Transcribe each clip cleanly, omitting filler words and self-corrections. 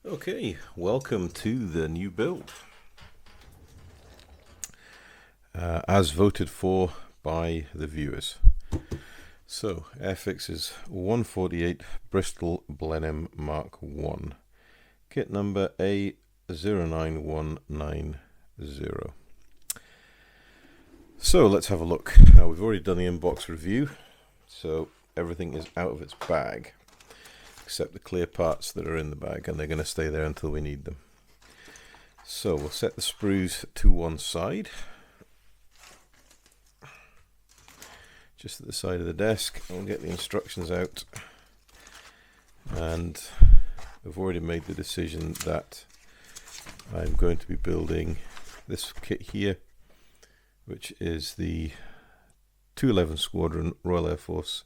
Okay, welcome to the new build. As voted for by the viewers. So, Airfix is 148 Bristol Blenheim Mk1. Kit number A09190. So, let's have a look. Now, we've already done the inbox review, so everything is out of its bag, except the clear parts that are in the bag, and they're going to stay there until we need them. So, we'll set the sprues to one side, just at the side of the desk, and we'll get the instructions out. And I've already made the decision that I'm going to be building this kit here, which is the 211 Squadron Royal Air Force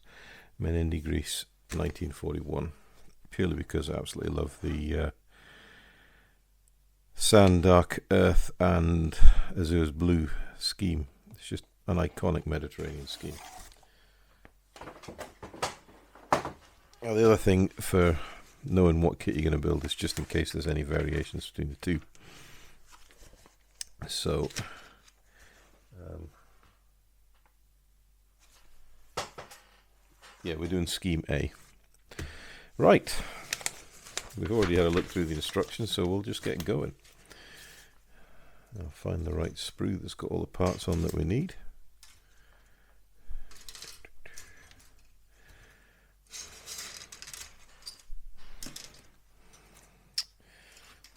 Menindee, Greece, 1941, purely because I absolutely love the sand, dark earth and Azur's blue scheme. It's just an iconic Mediterranean scheme. Now, the other thing for knowing what kit you're going to build is just in case there's any variations between the two. So, yeah, we're doing scheme A. Right, we've already had a look through the instructions, so we'll just get going. I'll find the right sprue that's got all the parts on that we need.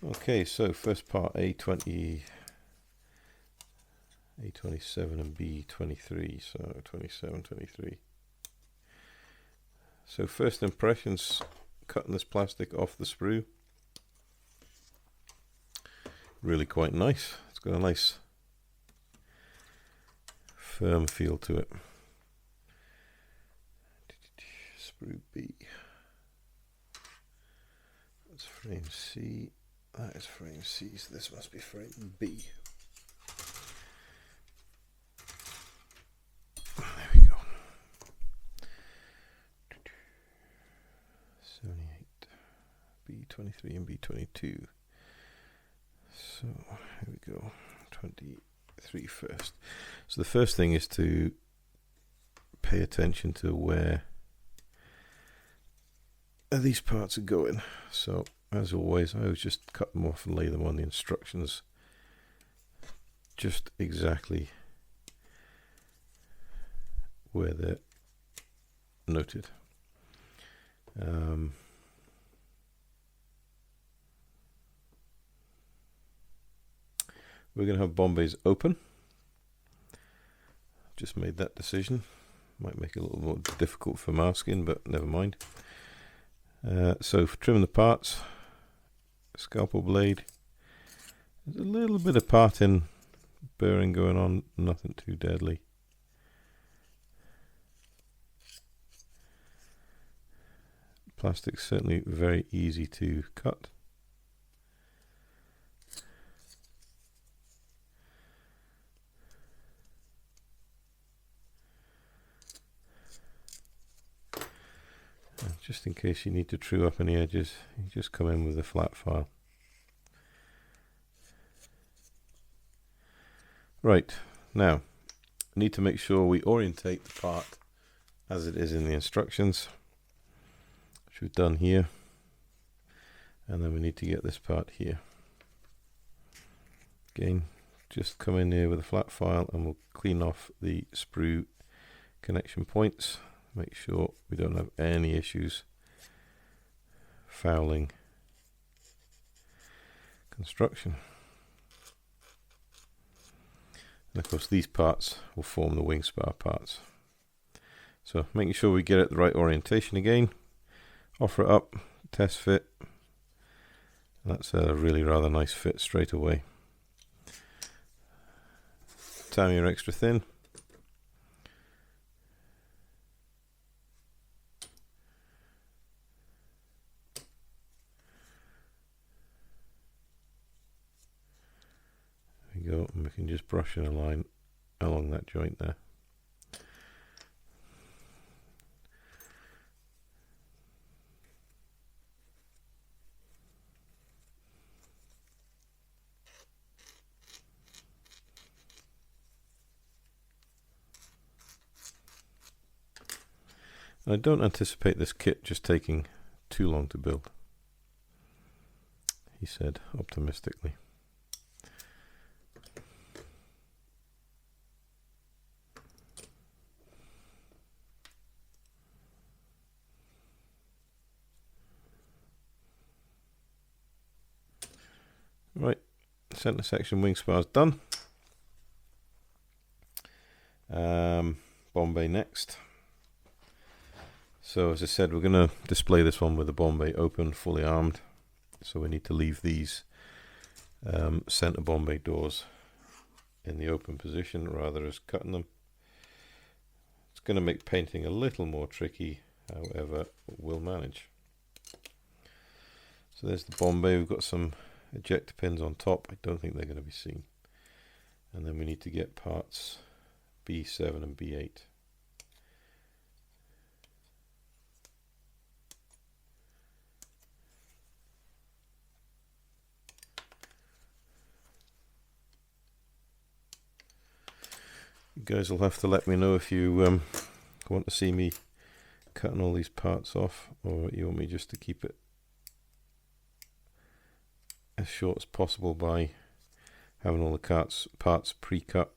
Okay, so first part A20, A27 and B23, so 27, 23. So first impressions, cutting this plastic off the sprue. Really quite nice. It's got a nice firm feel to it. Sprue B. That's frame C. That is frame C, so this must be frame B. There we go. 78, B23 and B22. So here we go, 23 first. So the first thing is to pay attention to where these parts are going. So as always, I always just cut them off and lay them on the instructions just exactly where they're noted. We're going to have Bombays open. Just made that decision. Might make it a little more difficult for masking, but never mind. So for trimming the parts, scalpel blade. There's a little bit of parting burring going on, nothing too deadly. Plastic's certainly very easy to cut. Just in case you need to true up any edges, you just come in with a flat file. Right, now, need to make sure we orientate the part as it is in the instructions, which we've done here. And then we need to get this part here. Again, just come in here with a flat file and we'll clean off the sprue connection points. Make sure we don't have any issues fouling construction. And of course these parts will form the wing spar parts. So making sure we get it the right orientation again, offer it up, test fit. That's a really rather nice fit straight away. Time your extra thin. Go, and we can just brush in a line along that joint there. I don't anticipate this kit just taking too long to build, he said optimistically. Right, center section wing spars done. Bomb bay next. So as I said, we're going to display this one with the bomb bay open, fully armed. So we need to leave these center bomb bay doors in the open position rather as cutting them. It's going to make painting a little more tricky, however, we'll manage. So there's the bomb bay. We've got some ejector pins on top. I don't think they're going to be seen. And then we need to get parts B7 and B8. You guys will have to let me know if you want to see me cutting all these parts off, or you want me just to keep it as short as possible by having all the parts pre-cut.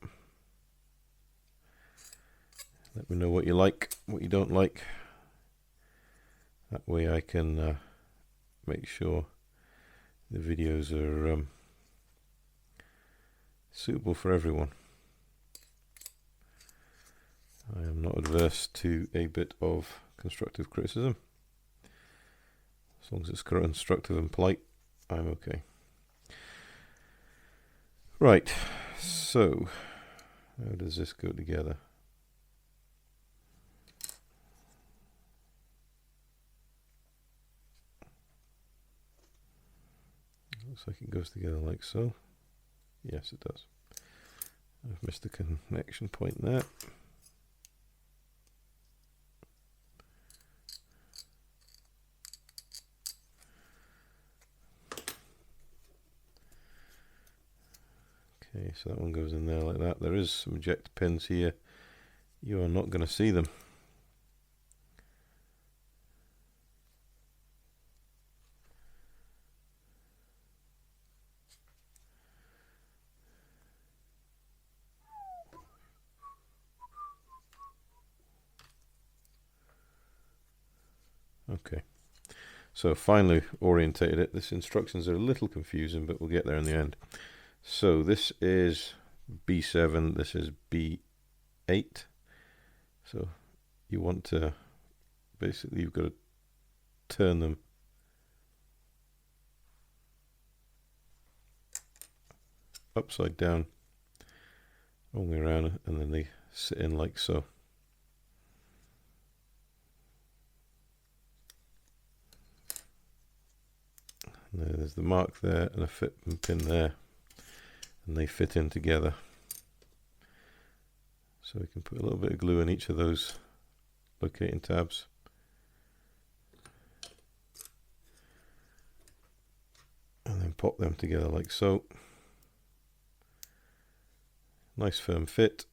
Let me know what you like, what you don't like. That way I can make sure the videos are suitable for everyone. I am not adverse to a bit of constructive criticism. As long as it's constructive and polite, I'm okay. Right, so how does this go together? Looks like it goes together like so. Yes, it does. I've missed a connection point there. Okay, so that one goes in there like that. There is some ejector pins here. You are not going to see them. Okay, so finally orientated it. This instructions are a little confusing, but we'll get there in the end. So this is B7, this is B8. So you want to, basically you've got to turn them upside down, all the way around, and then they sit in like so. And there's the mark there and a fit pin there, and they fit in together. So we can put a little bit of glue in each of those locating tabs. And then pop them together like so. Nice firm fit.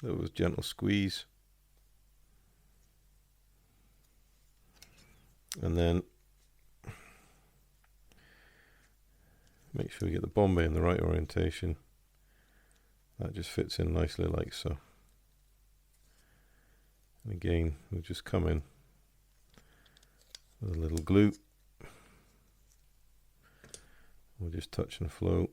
There was gentle squeeze. And then make sure you get the bomb bay in the right orientation. That just fits in nicely like so. And again, we'll just come in with a little glue. We'll just touch and flow.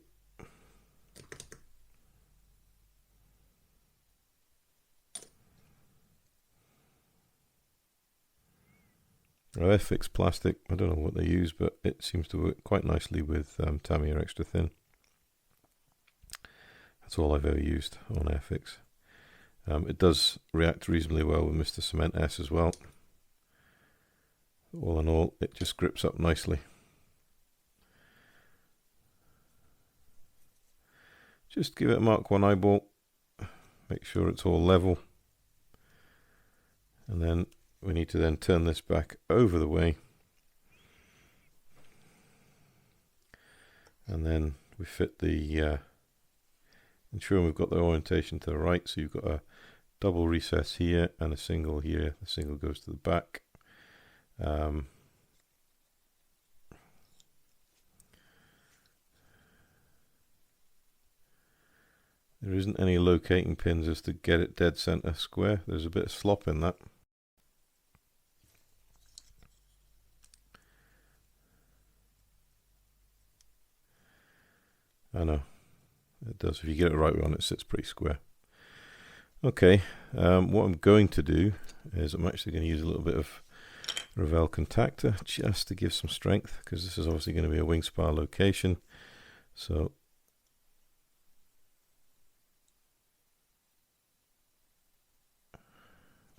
Airfix plastic, I don't know what they use, but it seems to work quite nicely with Tamiya Extra Thin. That's all I've ever used on Airfix. It does react reasonably well with Mr. Cement S as well. All in all, it just grips up nicely. Just give it a Mk1 eyeball, make sure it's all level, and then we need to then turn this back over the way, and then we fit the ensuring we've got the orientation to the right, so you've got a double recess here and a single here. The single goes to the back. There isn't any locating pins as to get it dead center square. There's a bit of slop in that. I know, it does. If you get it right on, it sits pretty square. Okay, what I'm going to do is I'm actually going to use a little bit of Revell contactor just to give some strength, because this is obviously going to be a wing spar location. So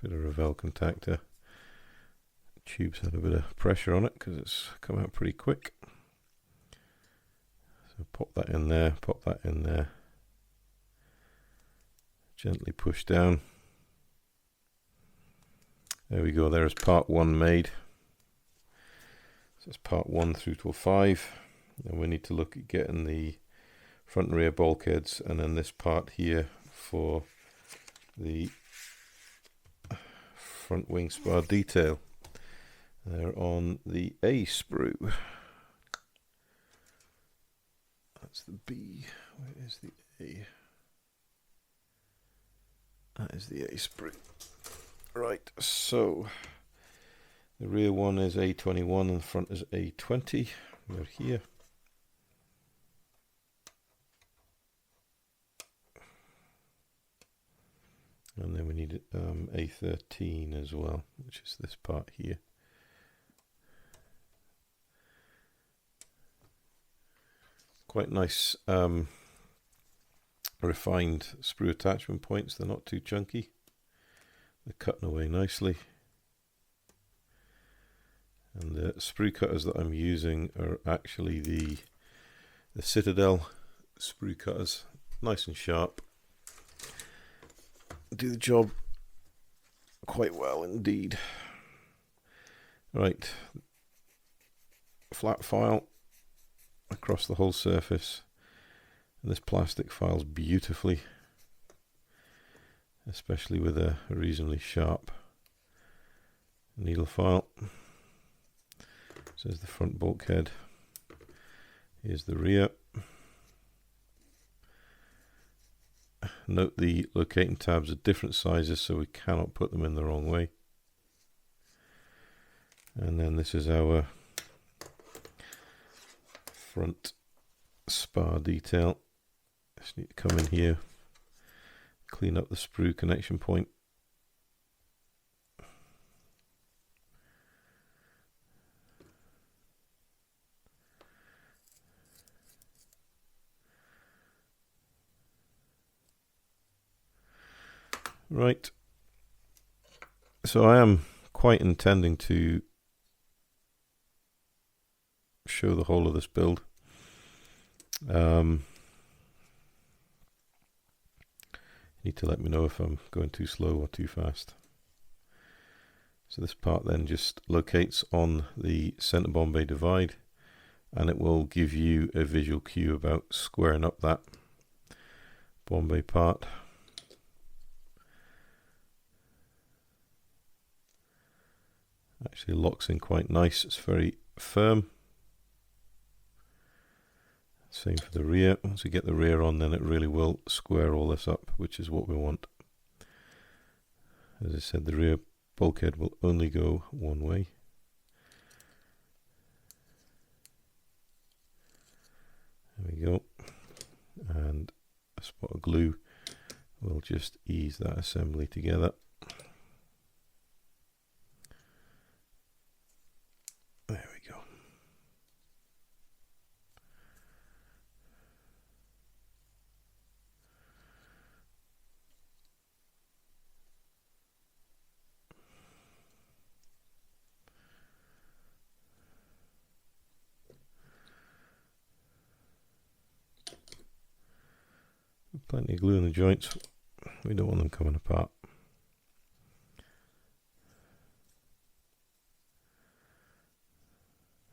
bit of Revell contactor. The tube's had a bit of pressure on it because it's come out pretty quick. So pop that in there, pop that in there. Gently push down. There we go, there's part 1 made. So it's part 1 through till 5. And we need to look at getting the front and rear bulkheads, and then this part here for the front wing spar detail. They're on the A sprue. That's the B. Where is the A? That is the A sprue. Right, so the rear one is A21 and the front is A20. They're here. And then we need A13 as well, which is this part here. Quite nice refined sprue attachment points. They're not too chunky. They're cutting away nicely. And the sprue cutters that I'm using are actually the Citadel sprue cutters. Nice and sharp. Do the job quite well indeed. Right, flat file across the whole surface, and this plastic files beautifully, especially with a reasonably sharp needle file. So there's the front bulkhead, here's the rear. Note the locating tabs are different sizes, so we cannot put them in the wrong way. And then this is our front spar detail. Just need to come in here, clean up the sprue connection point. Right, so I am quite intending to show the whole of this build. You need to let me know if I'm going too slow or too fast. So this part then just locates on the centre Bombay divide, and it will give you a visual cue about squaring up that Bombay part. Actually locks in quite nice, it's very firm. Same for the rear. Once we get the rear on, then it really will square all this up, which is what we want. As I said, the rear bulkhead will only go one way. There we go. And a spot of glue will just ease that assembly together. There we go. Plenty of glue in the joints. We don't want them coming apart.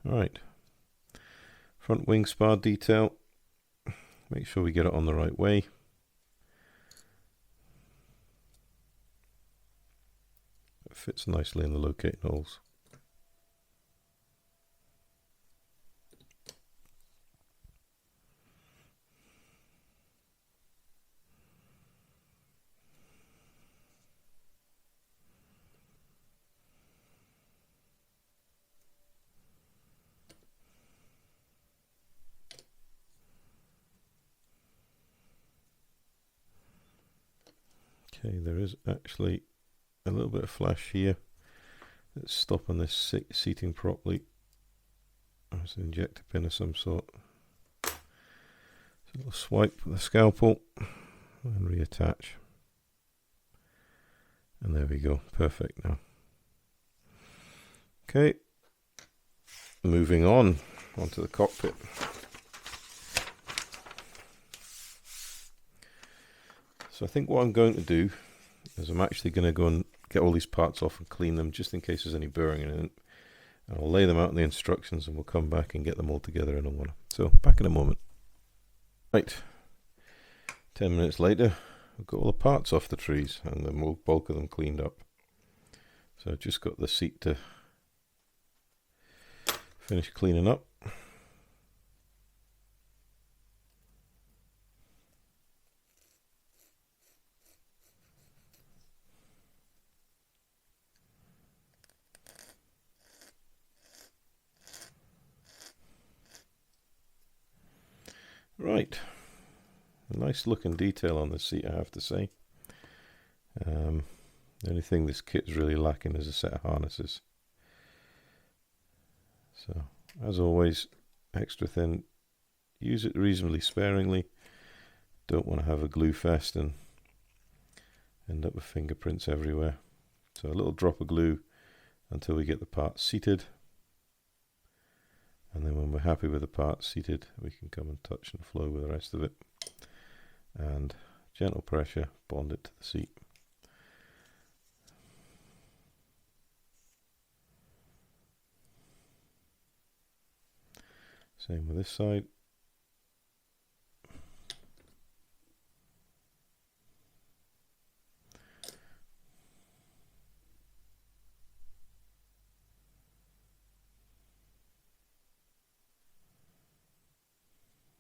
Alright, front wing spar detail, make sure we get it on the right way. fits nicely in the locating holes. Okay, there is actually a little bit of flash here. Let's stopping this seating properly. There's an injector pin of some sort. So a little swipe with the scalpel and reattach. And there we go, perfect now. Okay, moving on onto the cockpit. So I think what I'm going to do is I'm actually going to go and get all these parts off and clean them just in case there's any burring in it. And I'll lay them out in the instructions and we'll come back and get them all together in a one. So back in a moment. Right, 10 minutes later, I've got all the parts off the trees and the bulk of them cleaned up. So I've just got the seat to finish cleaning up. Right, a nice looking detail on the seat, I have to say. The only thing this kit is really lacking is a set of harnesses. So, as always, extra thin. Use it reasonably sparingly. Don't want to have a glue fest and end up with fingerprints everywhere. So a little drop of glue until we get the part seated. And then when we're happy with the part seated, we can come and touch and flow with the rest of it. And gentle pressure, bond it to the seat. Same with this side.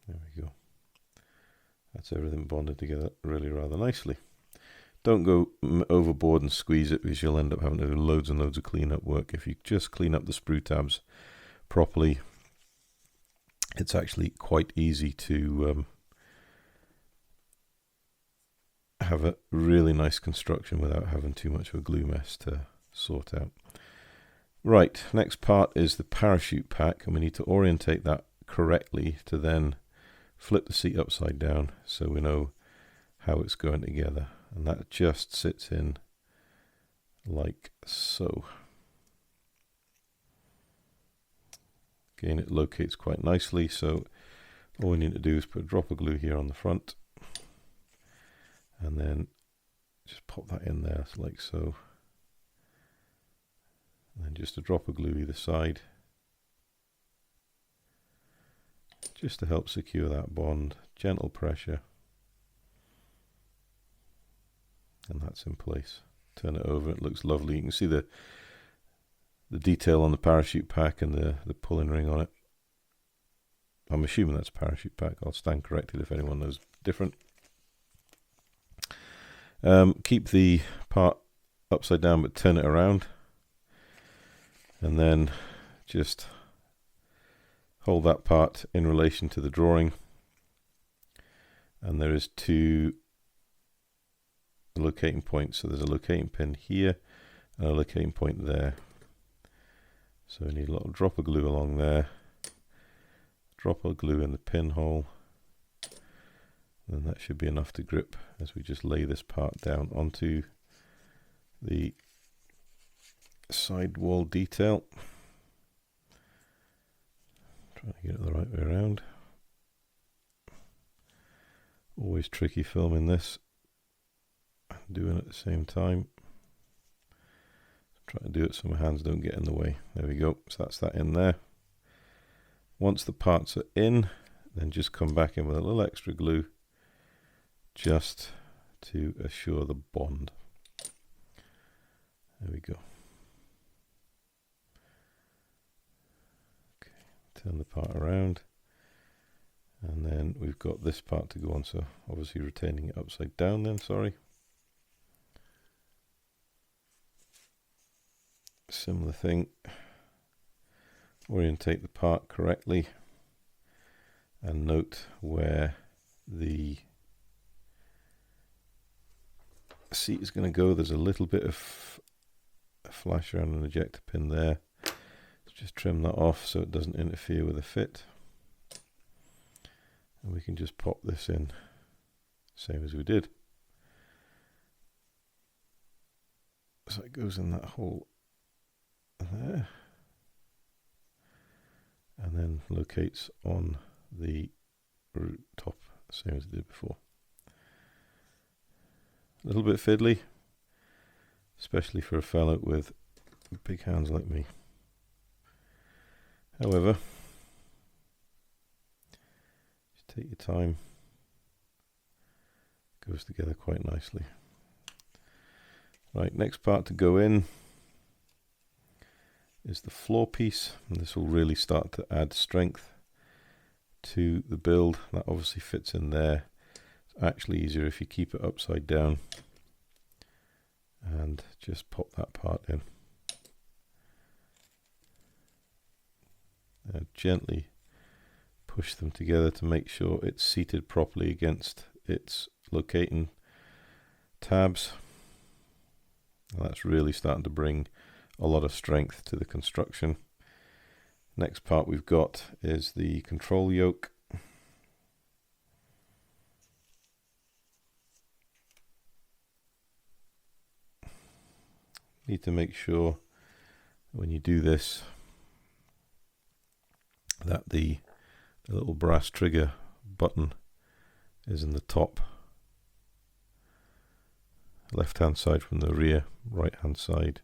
There we go. That's everything bonded together really rather nicely. Don't go overboard and squeeze it because you'll end up having to do loads and loads of cleanup work. If you just clean up the sprue tabs properly, it's actually quite easy to have a really nice construction without having too much of a glue mess to sort out. Right, next part is the parachute pack, and we need to orientate that correctly to then flip the seat upside down so we know how it's going together. And that just sits in like so. Again, it locates quite nicely, so all we need to do is put a drop of glue here on the front and then just pop that in there like so, and then just a drop of glue either side just to help secure that bond. Gentle pressure and that's in place. Turn it over, it looks lovely. You can see the detail on the parachute pack and the pulling ring on it. I'm assuming that's a parachute pack. I'll stand corrected if anyone knows different. Keep the part upside down but turn it around, and then just hold that part in relation to the drawing, and there is two locating points. So there's a locating pin here and a locating point there. So we need a little drop of glue along there, drop of glue in the pinhole, and that should be enough to grip as we just lay this part down onto the sidewall detail. Trying to get it the right way around. Always tricky filming this and doing it at the same time. Try to do it so my hands don't get in the way. There we go. So that's that in there. Once the parts are in, then just come back in with a little extra glue just to assure the bond. There we go. Turn the part around, and then we've got this part to go on, so obviously retaining it upside down then, sorry. Similar thing, orientate the part correctly and note where the seat is going to go. There's a little bit of a flash around an ejector pin there. Let's just trim that off so it doesn't interfere with the fit. And we can just pop this in, same as we did. So it goes in that hole there, and then locates on the top, same as it did before. A little bit fiddly, especially for a fellow with big hands like me. However, just take your time, goes together quite nicely. Right, next part to go in is the floor piece, and this will really start to add strength to the build. That obviously fits in there. It's actually easier if you keep it upside down and just pop that part in. Gently push them together to make sure it's seated properly against its locating tabs. And that's really starting to bring a lot of strength to the construction. Next part we've got is the control yoke. Need to make sure when you do this that the little brass trigger button is in the top left hand side from the rear, right hand side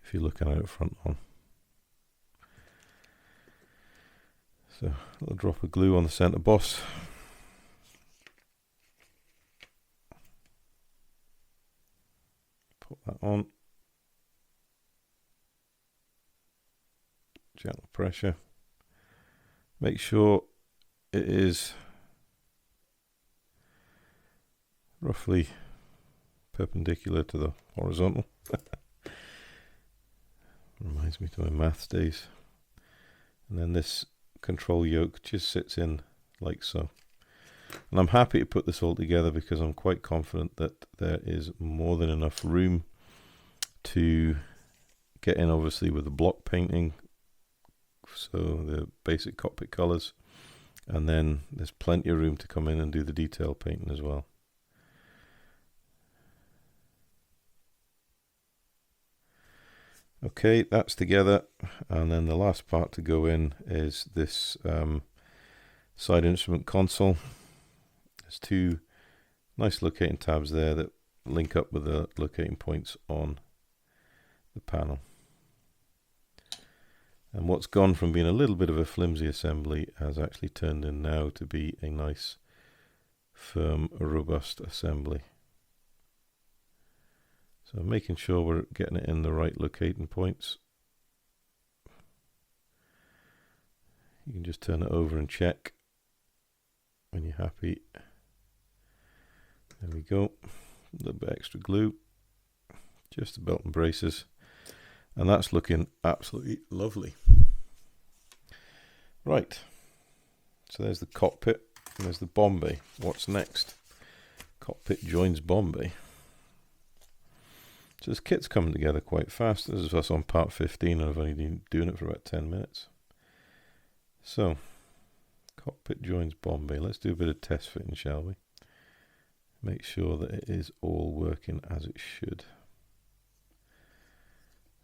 if you're looking at it front on. So a little drop of glue on the center boss. Put that on. Gentle pressure. Make sure it is roughly perpendicular to the horizontal. Reminds me to my maths days. And then this control yoke just sits in like so. And I'm happy to put this all together because I'm quite confident that there is more than enough room to get in, obviously, with the block painting, so the basic cockpit colors, and then there's plenty of room to come in and do the detail painting as well. Okay, that's together, and then the last part to go in is this side instrument console. There's two nice locating tabs there that link up with the locating points on the panel. And what's gone from being a little bit of a flimsy assembly has actually turned in now to be a nice, firm, robust assembly. So making sure we're getting it in the right locating points. You can just turn it over and check when you're happy. There we go. A little bit extra glue. Just the belt and braces. And that's looking absolutely lovely. Right. So there's the cockpit and there's the bomb bay. What's next? Cockpit joins bomb bay. So this kit's coming together quite fast. This is us on part 15 and I've only been doing it for about 10 minutes. So, cockpit joins bomb bay. Let's do a bit of test fitting, shall we? Make sure that it is all working as it should.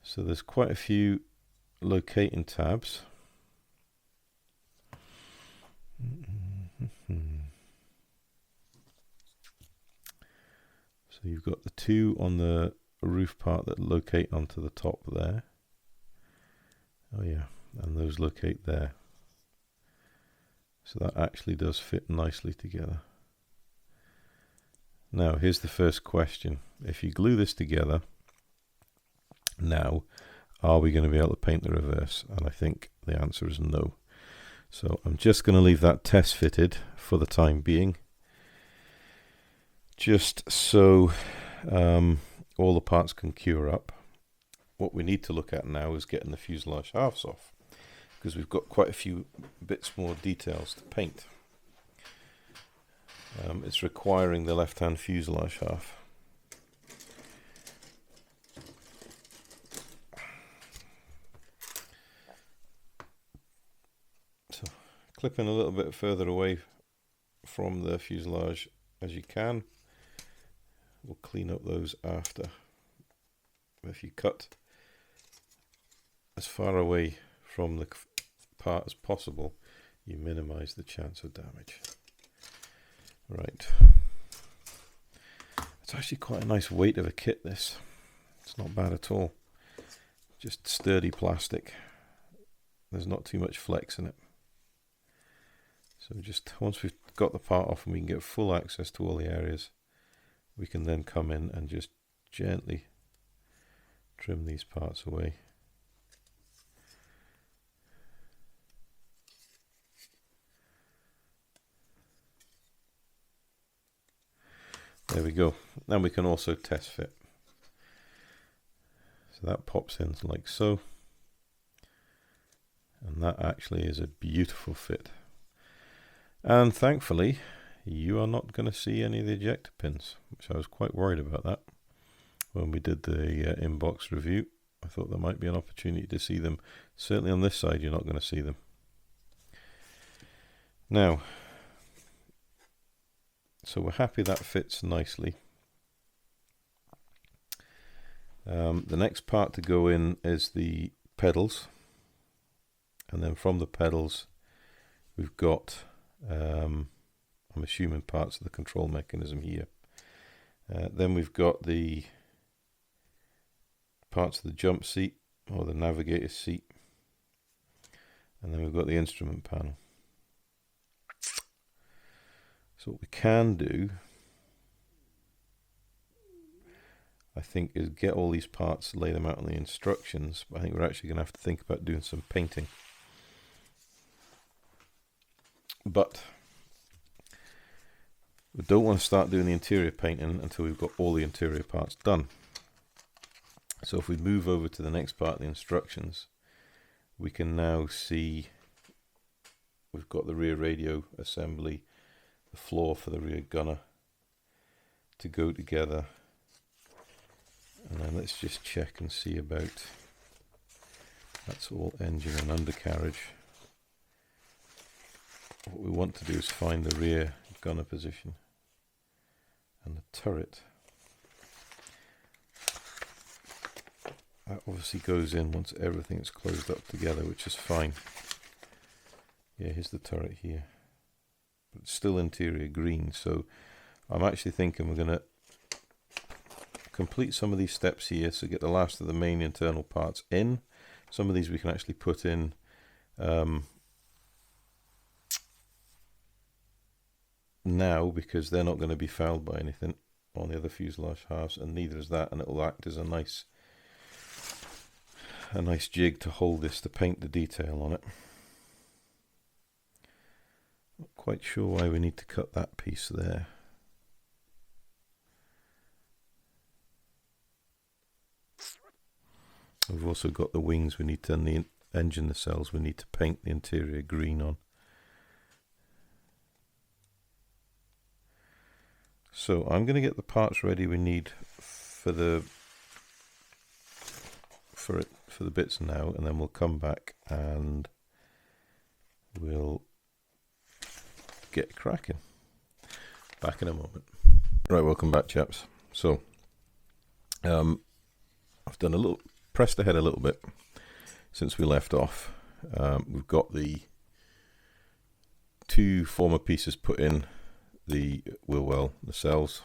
So there's quite a few locating tabs. So you've got the two on the roof part that locate onto the top there. Oh yeah, and those locate there. So that actually does fit nicely together. Now here's the first question. If you glue this together, now are we going to be able to paint the reverse? And I think the answer is no. So I'm just going to leave that test fitted for the time being, just so all the parts can cure up. What we need to look at now is getting the fuselage halves off, because we've got quite a few bits more details to paint. It's requiring the left-hand fuselage half. So clipping a little bit further away from the fuselage as you can. We'll clean up those after. If you cut as far away from the part as possible, you minimize the chance of damage. Right. It's actually quite a nice weight of a kit, this. It's not bad at all. Just sturdy plastic. There's not too much flex in it. So just once we've got the part off and we can get full access to all the areas, we can then come in and just gently trim these parts away. There we go. Then we can also test fit. So that pops in like so. And that actually is a beautiful fit. And thankfully, you are not going to see any of the ejector pins, which I was quite worried about that. When we did the inbox review, I thought there might be an opportunity to see them. Certainly on this side, you're not going to see them. Now, so we're happy that fits nicely. The next part to go in is the pedals. And then from the pedals, we've got, I'm assuming, parts of the control mechanism here. Then we've got the parts of the jump seat or the navigator seat. And then we've got the instrument panel. So what we can do, I think, is get all these parts, lay them out on the instructions. But I think we're actually going to have to think about doing some painting. But we don't want to start doing the interior painting until we've got all the interior parts done. So if we move over to the next part of the instructions, we can now see we've got the rear radio assembly, the floor for the rear gunner to go together. And then let's just check and see about, that's all engine and undercarriage. What we want to do is find the rear gunner position and the turret. That obviously goes in once everything is closed up together, which is fine. Yeah, here's the turret here. But it's still interior green, so I'm actually thinking we're going to complete some of these steps here, so get the last of the main internal parts in. Some of these we can actually put in now, because they're not going to be fouled by anything on the other fuselage halves, and neither is that, and it will act as a nice jig to hold this, to paint the detail on it. Not quite sure why we need to cut that piece there. We've also got the wings we need to, and the engine nacelles we need to paint the interior green on. So I'm going to get the parts ready we need for the bits now, and then we'll come back and we'll get cracking. Back in a moment. Right, welcome back, chaps. So I've done a little, pressed ahead a little bit since we left off. We've got the two former pieces put in, the wheel well nacelles,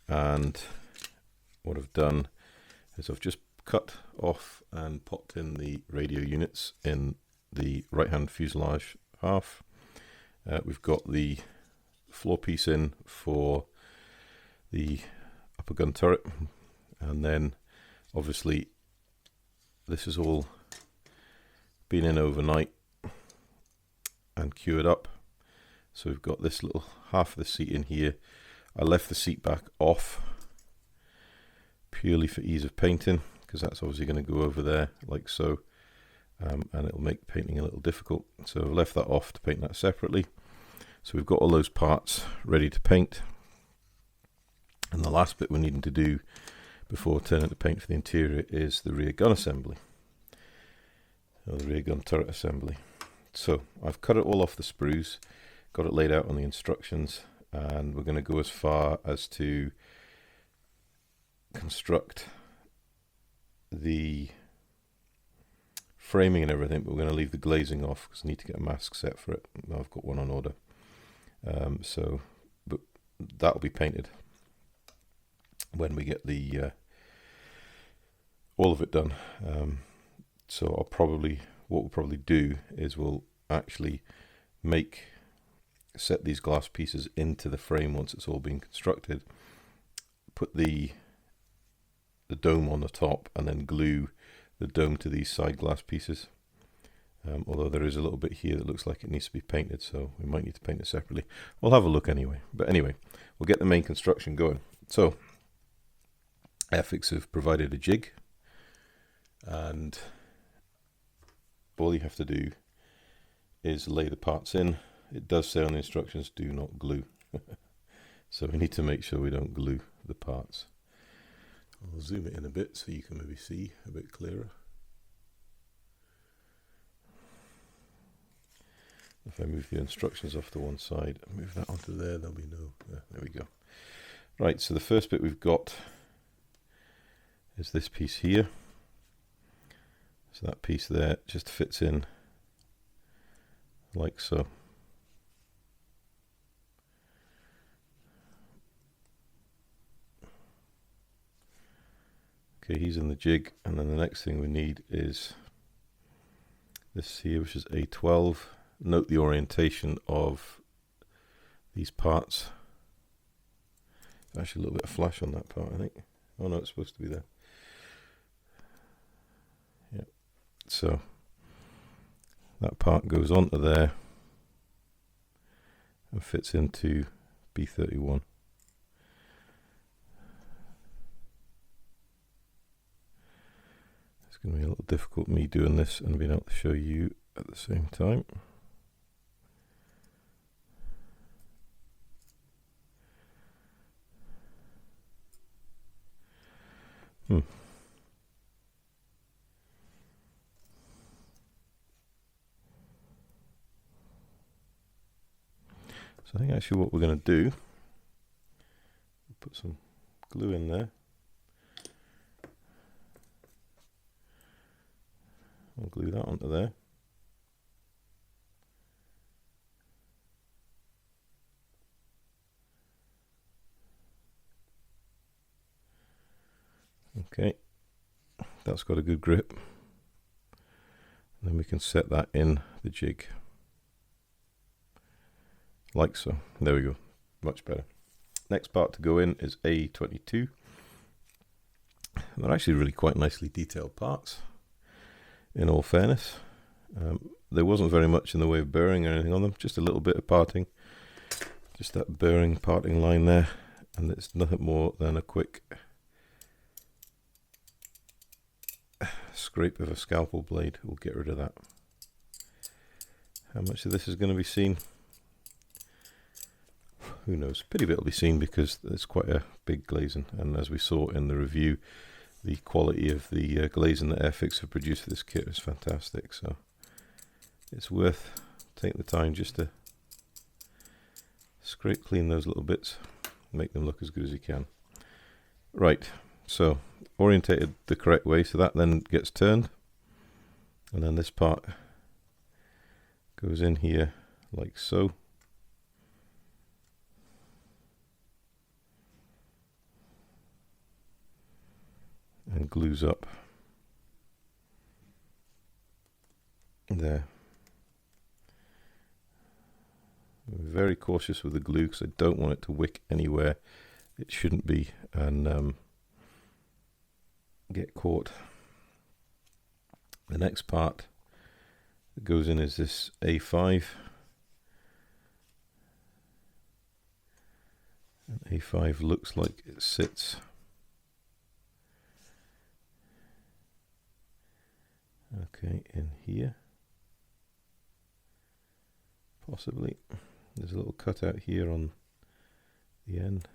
and what I've done is I've just cut off and popped in the radio units in the right hand fuselage half. We've got the floor piece in for the upper gun turret, and then obviously this has all been in overnight and cured up. So we've got this little half of the seat in here. I left the seat back off purely for ease of painting, because that's obviously going to go over there like so, and it'll make painting a little difficult. So I've left that off to paint that separately. So we've got all those parts ready to paint, and the last bit we're needing to do before turning to paint for the interior is the rear gun assembly, or the rear gun turret assembly. So I've cut it all off the sprues, got it laid out on the instructions, and we're going to go as far as to construct the framing and everything, but we're going to leave the glazing off because I need to get a mask set for it. I've got one on order. But that'll be painted when we get the all of it done. So what we'll probably do is we'll actually set these glass pieces into the frame once it's all been constructed, put the dome on the top, and then glue the dome to these side glass pieces. Although there is a little bit here that looks like it needs to be painted, so we might need to paint it separately. We'll have a look anyway. But anyway, we'll get the main construction going. So Airfix have provided a jig, and all you have to do is lay the parts in. It does say on the instructions, do not glue. So we need to make sure we don't glue the parts. I'll zoom it in a bit so you can maybe see a bit clearer. If I move the instructions off to one side and move that onto there, there'll be no... there we go. Right, so the first bit we've got is this piece here. So that piece there just fits in like so. Okay, he's in the jig, and then the next thing we need is this here, which is A12. Note the orientation of these parts. There's actually a little bit of flash on that part, I think. Oh no, it's supposed to be there. Yeah, so that part goes onto there and fits into B31. It's going to be a little difficult me doing this and being able to show you at the same time. So I think actually what we're going to do, put some glue in there. I'll glue that onto there. Okay, that's got a good grip. And then we can set that in the jig. Like so. There we go. Much better. Next part to go in is A22. They're actually really quite nicely detailed parts, in all fairness. There wasn't very much in the way of burring or anything on them, just a little bit of parting. Just that burring parting line there, and it's nothing more than a quick scrape of a scalpel blade will get rid of that. How much of this is going to be seen? Who knows? Pretty bit will be seen because it's quite a big glazing, and as we saw in the review, the quality of the glazing that Airfix have produced for this kit is fantastic, so it's worth taking the time just to scrape clean those little bits, make them look as good as you can. Right, so orientated the correct way, so that then gets turned, and then this part goes in here like so. And glues up there. I'm very cautious with the glue because I don't want it to wick anywhere it shouldn't be and get caught. The next part that goes in is this A5. And A5 looks like it sits in here. Possibly. There's a little cutout here on the end.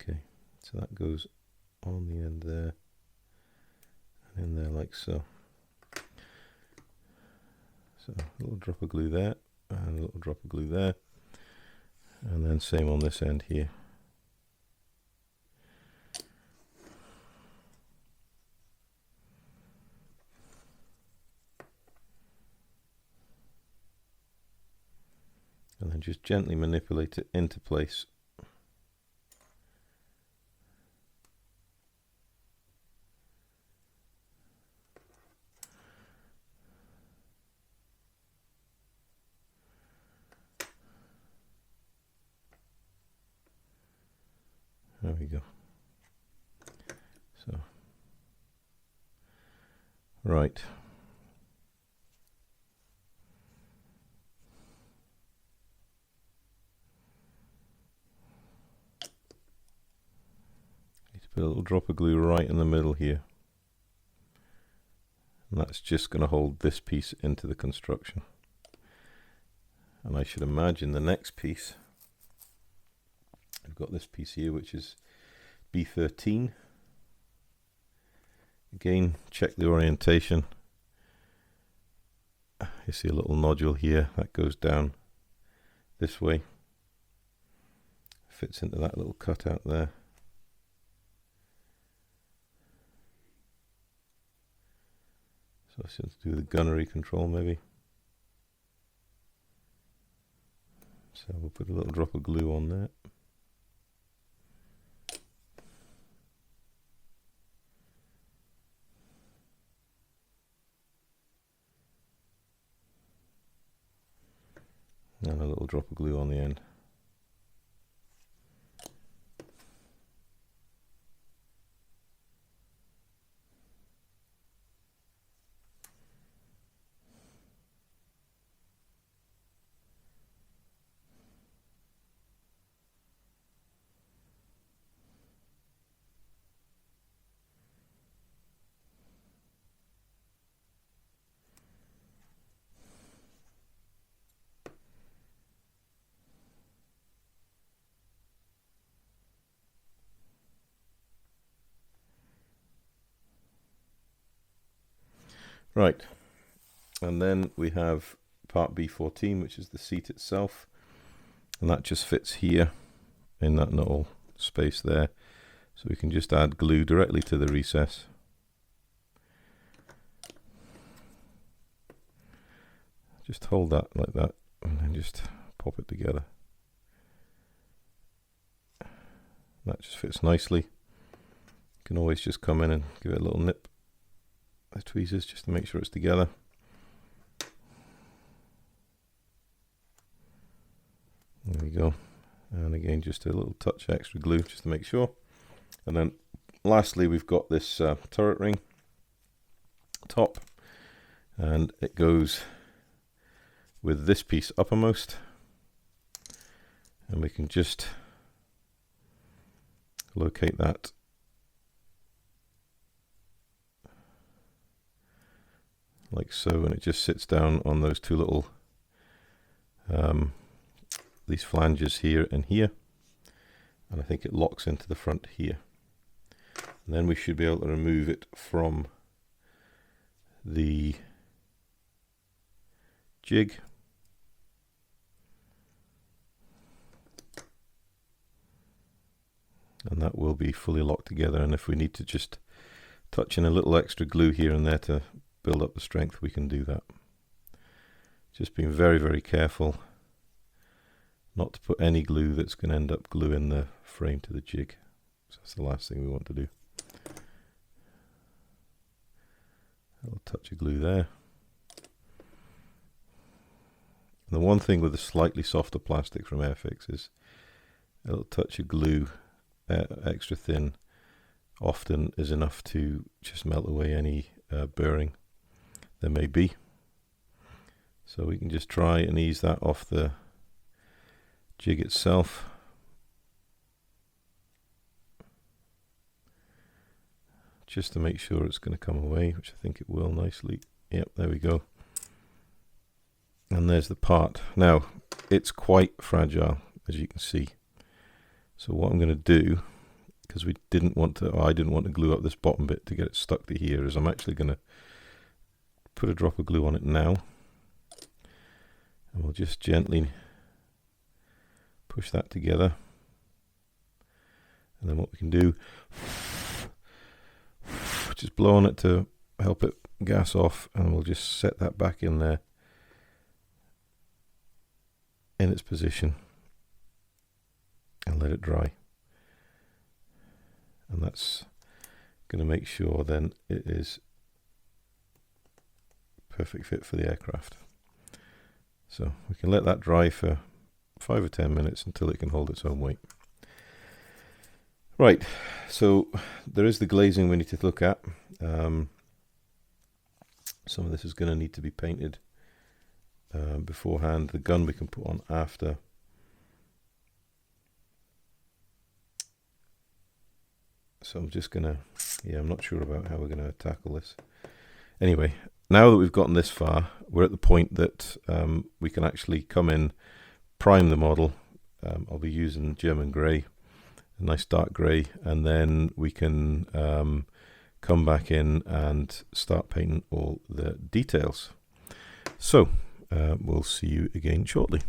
Okay, so that goes on the end there and in there like so. So a little drop of glue there and a little drop of glue there, and then same on this end here. And then just gently manipulate it into place. There we go. So, right. Need to put a little drop of glue right in the middle here. And that's just going to hold this piece into the construction. And I should imagine the next piece, I've got this piece here which is B13. Again, check the orientation. You see a little nodule here that goes down this way. Fits into that little cutout there. So it's to do the gunnery control maybe. So we'll put a little drop of glue on there. And a little drop of glue on the end. Right, and then we have part B14, which is the seat itself, and that just fits here in that little space there, so we can just add glue directly to the recess. Just hold that like that and then just pop it together. That just fits nicely. You can always just come in and give it a little nip. The tweezers just to make sure it's together. There we go. And again, just a little touch extra glue just to make sure. And then lastly, we've got this turret ring top, and it goes with this piece uppermost, and we can just locate that like so, and it just sits down on those two little these flanges here and here, and I think it locks into the front here, and then we should be able to remove it from the jig. And that will be fully locked together, and if we need to just touch in a little extra glue here and there to build up the strength, we can do that. Just being very, very careful not to put any glue that's going to end up gluing the frame to the jig. So that's the last thing we want to do. A little touch of glue there. And the one thing with the slightly softer plastic from Airfix is a little touch of glue, extra thin, often is enough to just melt away any burring there may be. So we can just try and ease that off the jig itself. Just to make sure it's going to come away, which I think it will nicely. Yep, there we go. And there's the part. Now, it's quite fragile, as you can see. So what I'm going to do, because I didn't want to glue up this bottom bit to get it stuck to here, is I'm actually going to put a drop of glue on it now. And we'll just gently push that together. And then what we can do, just blow on it to help it gas off, and we'll just set that back in there in its position and let it dry. And that's going to make sure then it is perfect fit for the aircraft. So we can let that dry for 5 or 10 minutes until it can hold its own weight. Right, so there is the glazing we need to look at. Some of this is going to need to be painted beforehand. The gun we can put on after. So I'm just going to, I'm not sure about how we're going to tackle this. Anyway, now that we've gotten this far, we're at the point that we can actually come in, prime the model. I'll be using German grey, a nice dark grey, and then we can come back in and start painting all the details. So we'll see you again shortly.